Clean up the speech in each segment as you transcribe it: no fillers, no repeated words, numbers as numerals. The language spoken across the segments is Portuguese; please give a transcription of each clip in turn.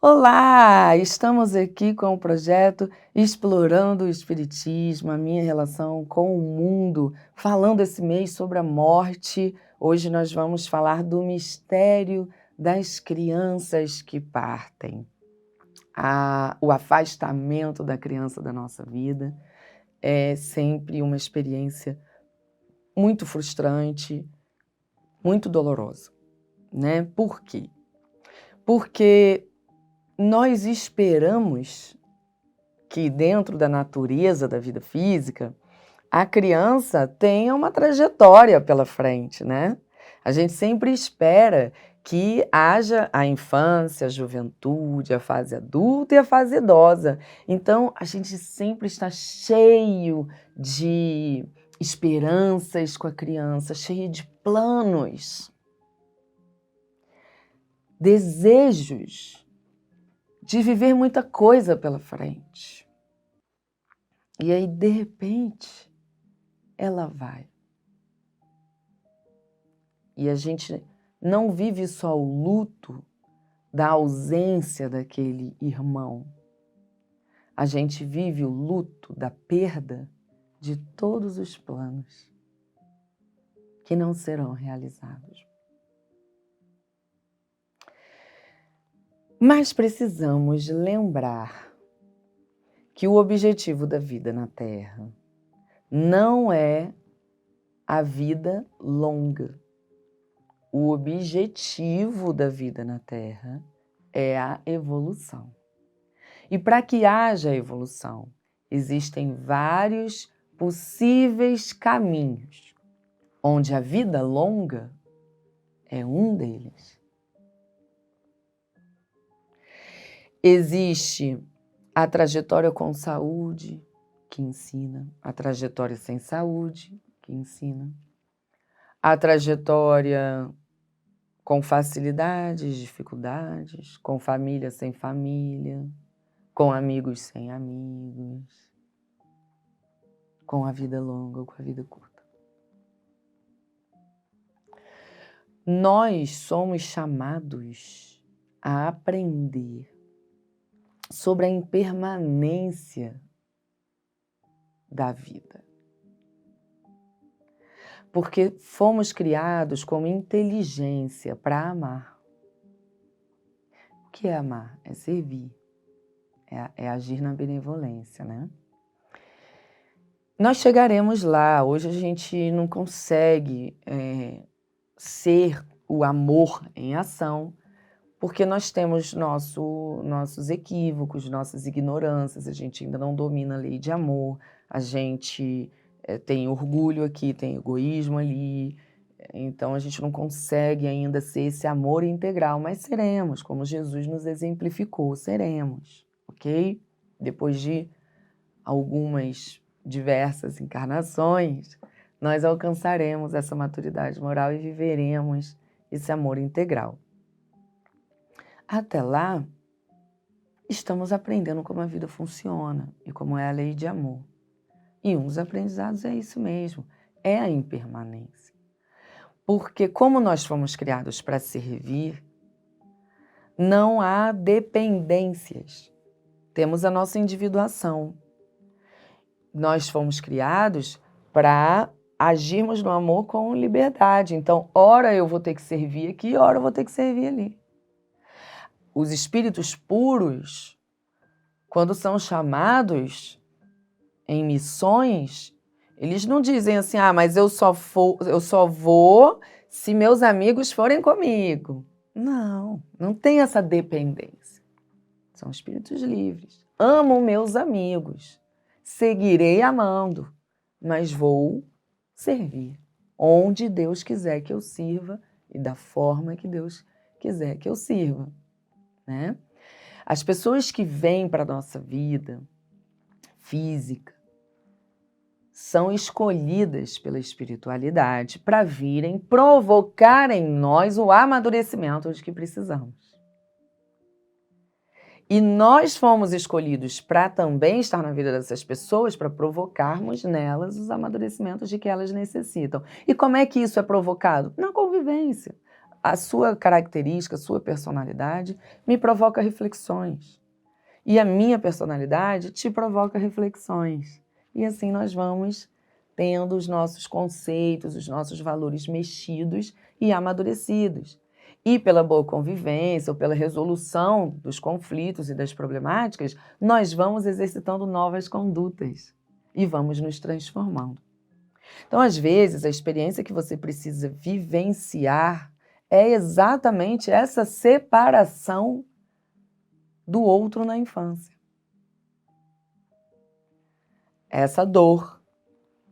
Olá! Estamos aqui com o projeto Explorando o Espiritismo, a minha relação com o mundo, falando esse mês sobre a morte. Hoje nós vamos falar do mistério das crianças que partem. O afastamento da criança da nossa vida é sempre uma experiência muito frustrante, muito dolorosa, né? Por quê? Porque nós esperamos que dentro da natureza da vida física, a criança tenha uma trajetória pela frente, né? A gente sempre espera que haja a infância, a juventude, a fase adulta e a fase idosa. Então, a gente sempre está cheio de esperanças com a criança, cheio de planos, desejos de viver muita coisa pela frente. E aí, de repente, ela vai. E a gente não vive só o luto da ausência daquele irmão. A gente vive o luto da perda de todos os planos que não serão realizados. Mas precisamos lembrar que o objetivo da vida na Terra não é a vida longa. O objetivo da vida na Terra é a evolução. E para que haja evolução, existem vários possíveis caminhos, onde a vida longa é um deles. Existe a trajetória com saúde, que ensina, a trajetória sem saúde, que ensina, a trajetória com facilidades, dificuldades, com família sem família, com amigos sem amigos, com a vida longa ou com a vida curta. Nós somos chamados a aprender sobre a impermanência da vida. Porque fomos criados com inteligência para amar. O que é amar? É servir. É agir na benevolência, né? Nós chegaremos lá. Hoje a gente não consegue ser o amor em ação, porque nós temos nossos equívocos, nossas ignorâncias, a gente ainda não domina a lei de amor, a gente tem orgulho aqui, tem egoísmo ali, então a gente não consegue ainda ser esse amor integral, mas seremos, como Jesus nos exemplificou, seremos, ok? Depois de algumas diversas encarnações, nós alcançaremos essa maturidade moral e viveremos esse amor integral. Até lá, estamos aprendendo como a vida funciona e como é a lei de amor. E um dos aprendizados é isso mesmo, é a impermanência. Porque como nós fomos criados para servir, não há dependências. Temos a nossa individuação. Nós fomos criados para agirmos no amor com liberdade. Então, ora eu vou ter que servir aqui, ora eu vou ter que servir ali. Os espíritos puros, quando são chamados em missões, eles não dizem assim, mas eu só vou se meus amigos forem comigo. Não, não tem essa dependência. São espíritos livres. Amo meus amigos, seguirei amando, mas vou servir onde Deus quiser que eu sirva e da forma que Deus quiser que eu sirva, né? As pessoas que vêm para a nossa vida física são escolhidas pela espiritualidade para virem provocar em nós o amadurecimento de que precisamos. E nós fomos escolhidos para também estar na vida dessas pessoas, para provocarmos nelas os amadurecimentos de que elas necessitam. E como é que isso é provocado? Na convivência. a sua característica, a sua personalidade me provoca reflexões. E a minha personalidade te provoca reflexões. E assim nós vamos tendo os nossos conceitos, os nossos valores mexidos e amadurecidos. E pela boa convivência ou pela resolução dos conflitos e das problemáticas, nós vamos exercitando novas condutas e vamos nos transformando. Então, às vezes, a experiência que você precisa vivenciar é exatamente essa separação do outro na infância. Essa dor,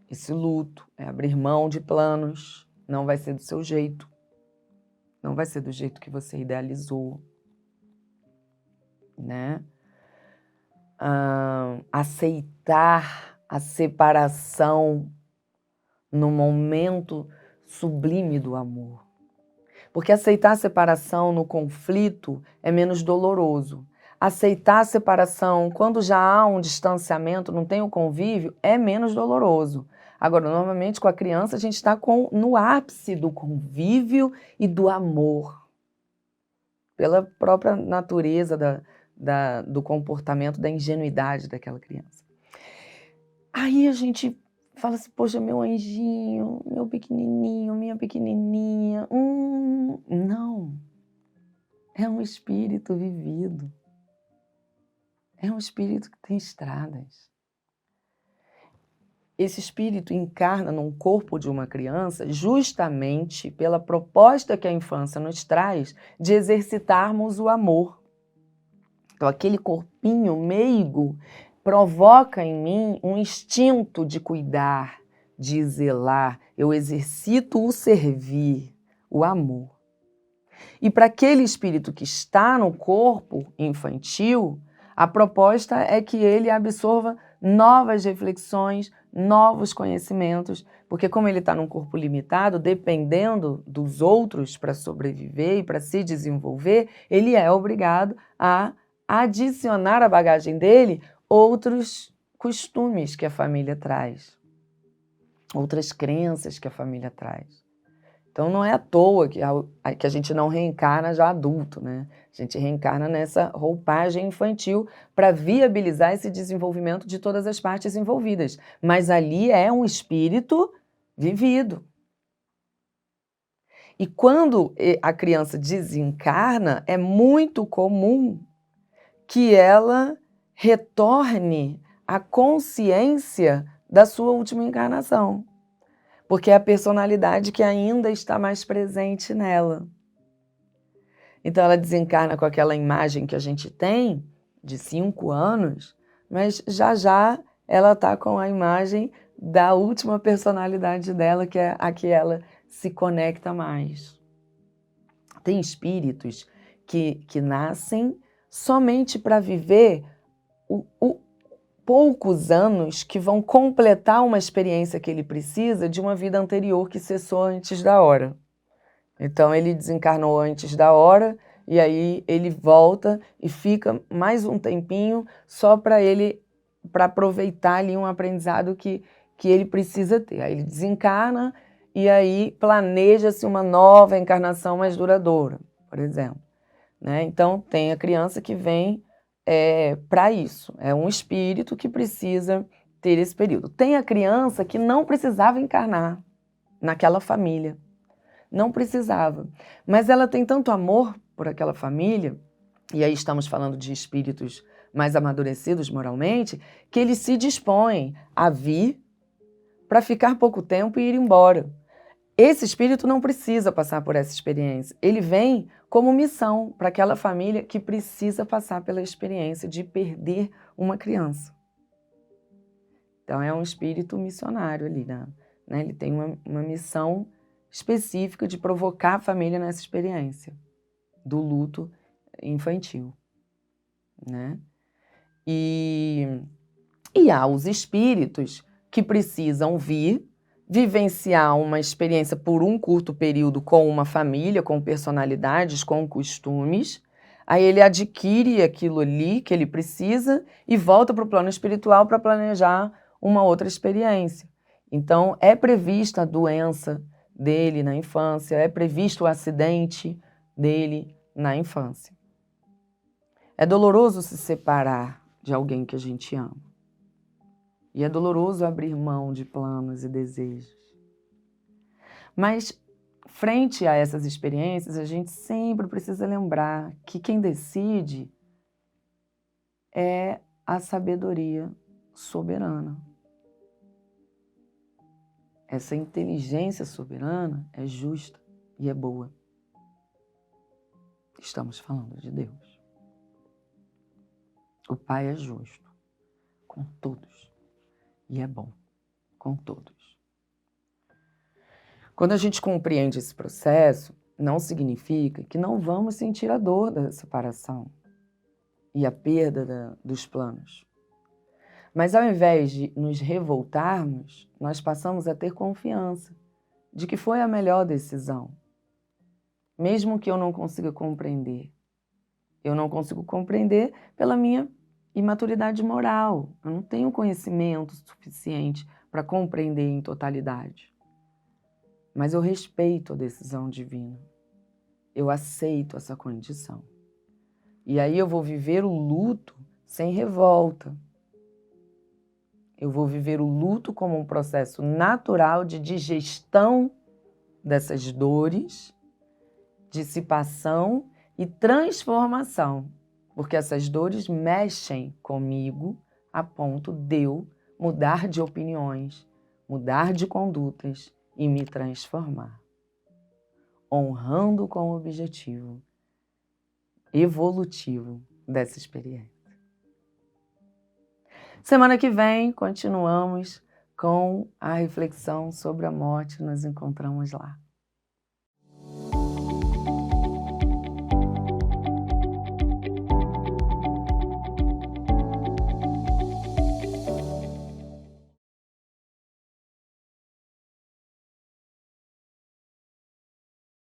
esse luto, é abrir mão de planos, não vai ser do seu jeito, não vai ser do jeito que você idealizou, né? Aceitar a separação no momento sublime do amor. Porque aceitar a separação no conflito é menos doloroso. Aceitar a separação quando já há um distanciamento, não tem o convívio, é menos doloroso. Agora, normalmente com a criança a gente está no ápice do convívio e do amor. Pela própria natureza do comportamento, da ingenuidade daquela criança. Aí a gente fala assim, poxa, meu anjinho, meu pequenininho, minha pequenininha. Não. É um espírito vivido. É um espírito que tem estradas. Esse espírito encarna num corpo de uma criança justamente pela proposta que a infância nos traz de exercitarmos o amor. Então, aquele corpinho meigo provoca em mim um instinto de cuidar, de zelar. Eu exercito o servir, o amor. E para aquele espírito que está no corpo infantil, a proposta é que ele absorva novas reflexões, novos conhecimentos, porque como ele está num corpo limitado, dependendo dos outros para sobreviver e para se desenvolver, ele é obrigado a adicionar à bagagem dele outros costumes que a família traz, outras crenças que a família traz. Então não é à toa que a gente não reencarna já adulto, né? A gente reencarna nessa roupagem infantil para viabilizar esse desenvolvimento de todas as partes envolvidas. Mas ali é um espírito vivido. E quando a criança desencarna, é muito comum que ela retorne à consciência da sua última encarnação. Porque é a personalidade que ainda está mais presente nela. Então ela desencarna com aquela imagem que a gente tem, de 5 anos, mas já ela está com a imagem da última personalidade dela, que é a que ela se conecta mais. Tem espíritos que nascem somente para viver poucos anos que vão completar uma experiência que ele precisa de uma vida anterior que cessou antes da hora. Então ele desencarnou antes da hora e aí ele volta e fica mais um tempinho só para aproveitar ali um aprendizado que ele precisa ter. Aí ele desencarna e aí planeja-se uma nova encarnação mais duradoura, por exemplo, né? Então tem a criança que vem para isso, é um espírito que precisa ter esse período. Tem a criança que não precisava encarnar naquela família, não precisava, mas ela tem tanto amor por aquela família, e aí estamos falando de espíritos mais amadurecidos moralmente, que eles se dispõem a vir para ficar pouco tempo e ir embora. Esse espírito não precisa passar por essa experiência. Ele vem como missão para aquela família que precisa passar pela experiência de perder uma criança. Então é um espírito missionário ali, né? Ele tem uma missão específica de provocar a família nessa experiência do luto infantil, né? E há os espíritos que precisam vivenciar uma experiência por um curto período com uma família, com personalidades, com costumes, aí ele adquire aquilo ali que ele precisa e volta para o plano espiritual para planejar uma outra experiência. Então, é prevista a doença dele na infância, é previsto o acidente dele na infância. É doloroso se separar de alguém que a gente ama. E é doloroso abrir mão de planos e desejos. Mas, frente a essas experiências, a gente sempre precisa lembrar que quem decide é a sabedoria soberana. Essa inteligência soberana é justa e é boa. Estamos falando de Deus. O Pai é justo com todos e é bom com todos. Quando a gente compreende esse processo, não significa que não vamos sentir a dor da separação e a perda dos planos. Mas ao invés de nos revoltarmos, nós passamos a ter confiança de que foi a melhor decisão. Mesmo que eu não consiga compreender. Eu não consigo compreender pela minha imaturidade moral. Eu não tenho conhecimento suficiente para compreender em totalidade. Mas eu respeito a decisão divina. Eu aceito essa condição. E aí eu vou viver o luto sem revolta. Eu vou viver o luto como um processo natural de digestão dessas dores, dissipação e transformação, porque essas dores mexem comigo a ponto de eu mudar de opiniões, mudar de condutas e me transformar, honrando com o objetivo evolutivo dessa experiência. Semana que vem, continuamos com a reflexão sobre a morte. Nos encontramos lá.